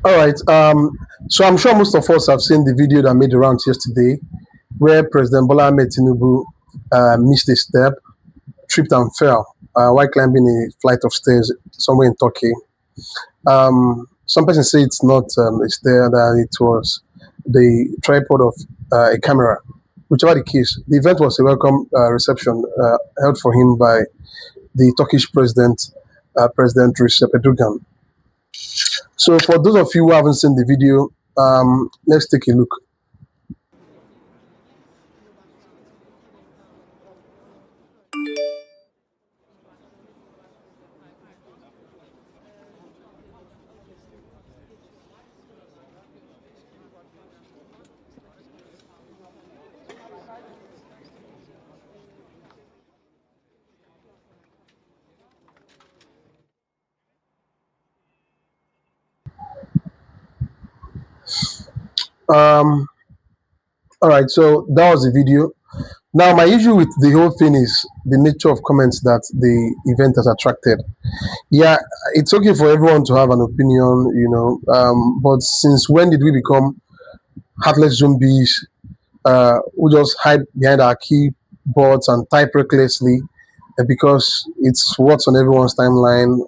All right. So I'm sure most of us have seen the video that made the rounds yesterday, where President Bola Ahmed Tinubu missed a step, tripped and fell while climbing a flight of stairs somewhere in Turkey. Some persons say it's not a stair; that it was the tripod of a camera. Whichever the case, the event was a welcome reception held for him by the Turkish president, President Recep Erdogan. So, for those of you who haven't seen the video, let's take a look. Um, all right, so that was the video. Now, my issue with the whole thing is the nature of comments that the event has attracted. Yeah, it's okay for everyone to have an opinion, but since when did we become heartless zombies who just hide behind our keyboards and type recklessly because it's what's on everyone's timeline,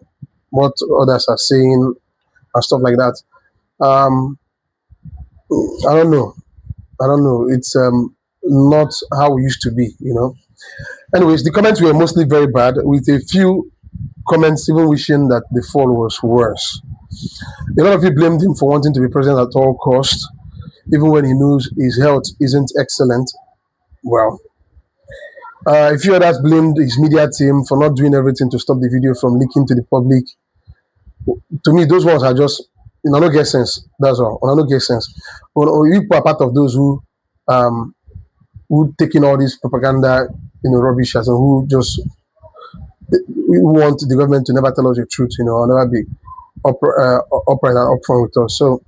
what others are saying, and stuff like that? Um, I don't know. I don't know. It's not how we used to be. Anyways, the comments were mostly very bad, with a few comments even wishing that the fall was worse. A lot of you blamed him for wanting to be president at all costs, even when he knows his health isn't excellent. Well, a few others blamed his media team for not doing everything to stop the video from leaking to the public. To me, those ones are just, no get sense. That's all. No get sense. You are part of those um, who taking all this propaganda, rubbish, as and who just who want the government to never tell us the truth, or never be upright and upfront with us. So,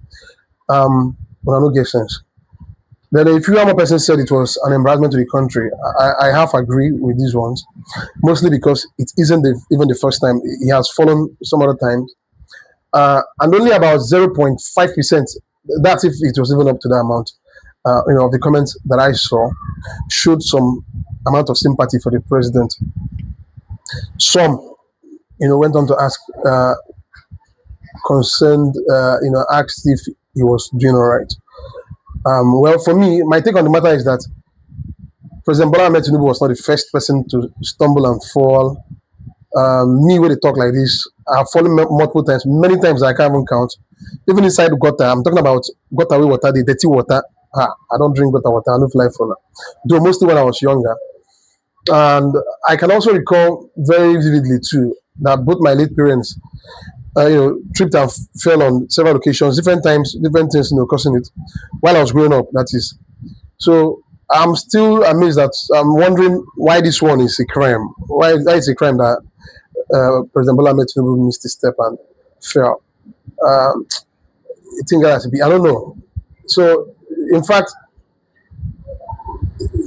no get sense. Then a few other person said it was an embarrassment to the country. I half agree with these ones, mostly because it isn't even the first time. He has fallen some other times, and only about 0.5%. That's if it was even up to that amount. Of the comments that I saw showed some amount of sympathy for the president. Some, went on to ask concerned, asked if he was doing all right. Well, for me, my take on the matter is that President Bola Ahmed Tinubu was not the first person to stumble and fall. Me, when they talk like this, I've fallen multiple times, many times I can't even count. Even inside the gutter, I'm talking about gutter water, the dirty water. I don't drink gutter water, I don't fly for now. Though mostly when I was younger. And I can also recall very vividly too that both my late parents, tripped and fell on several occasions, different times, different things, causing it while I was growing up. That is. So I'm still amazed that I'm wondering why this one is a crime. Why is a crime that President Bola Ahmed Tinubu missed a step and fell? I think that has to be. I don't know. So, in fact,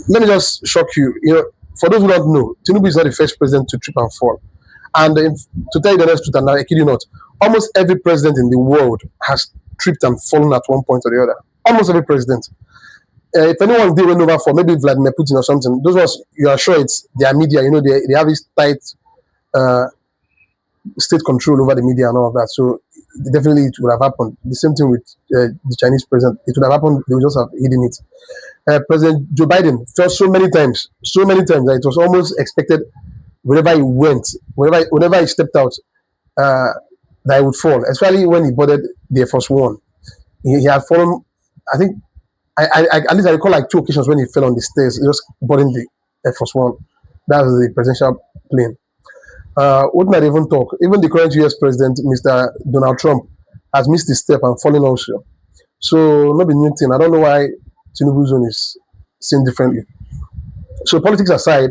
let me just shock you. For those who don't know, Tinubu is not the first president to trip and fall. And to tell you the honest truth, and I kid you not, almost every president in the world has tripped and fallen at one point or the other. Almost every president. If anyone did run over for maybe Vladimir Putin or something, those ones, you are sure it's their media. They have this tight state control over the media and all of that. So definitely it would have happened. The same thing with the Chinese president. It would have happened. They would just have hidden it. President Joe Biden fell so many times that it was almost expected wherever he went, whenever he stepped out, that he would fall. Especially when he boarded the Air Force One. He had fallen. I think at least I recall like two occasions when he fell on the stairs, just boarding the Air Force One. That was the presidential plane. What not even talk? Even the current US president, Mr. Donald Trump, has missed his step and fallen also. So, not be new thing. I don't know why Tinubu's zone is seen differently. So, politics aside,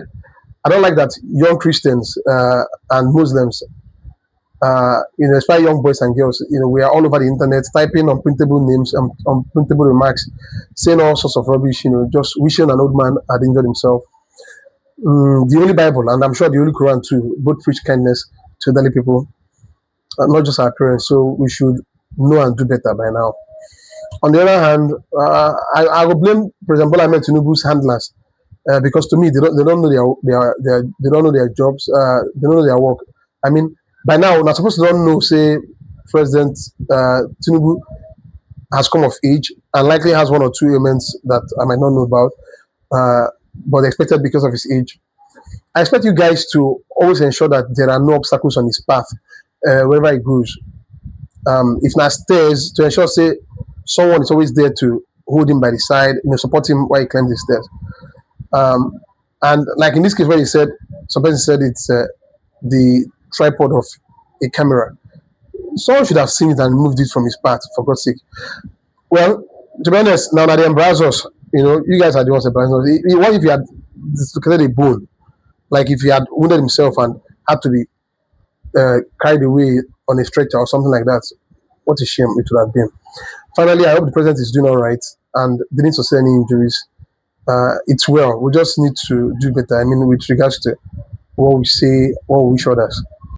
I don't like that young Christians and Muslims, especially young boys and girls, we are all over the internet typing unprintable names and unprintable remarks, saying all sorts of rubbish, just wishing an old man had injured himself. The Holy Bible, and I'm sure the Holy Quran too, both preach kindness to elderly people, not just our parents. So we should know and do better by now. On the other hand, I will blame President Bola Ahmed Tinubu's handlers because to me they don't know they don't know their jobs, they don't know their work. I mean, by now we're not supposed to don't know say President Tinubu has come of age and likely has one or two ailments that I might not know about, but expected because of his age. I expect you guys to always ensure that there are no obstacles on his path wherever he goes. If not stairs, to ensure say someone is always there to hold him by the side, support him while he climbs the stairs. And like in this case, where he said, some person said it's the tripod of a camera. Someone should have seen it and moved it from his path, for God's sake. Well, to be honest, now that they embarrass us, you guys are the ones embarrassing us. What if he had dislocated a bone? Like if he had wounded himself and had to be carried away on a stretcher or something like that? What a shame it would have been. Finally, I hope the president is doing all right and didn't sustain any injuries. It's well. We just need to do better. I mean, with regards to what we say, what we wish others.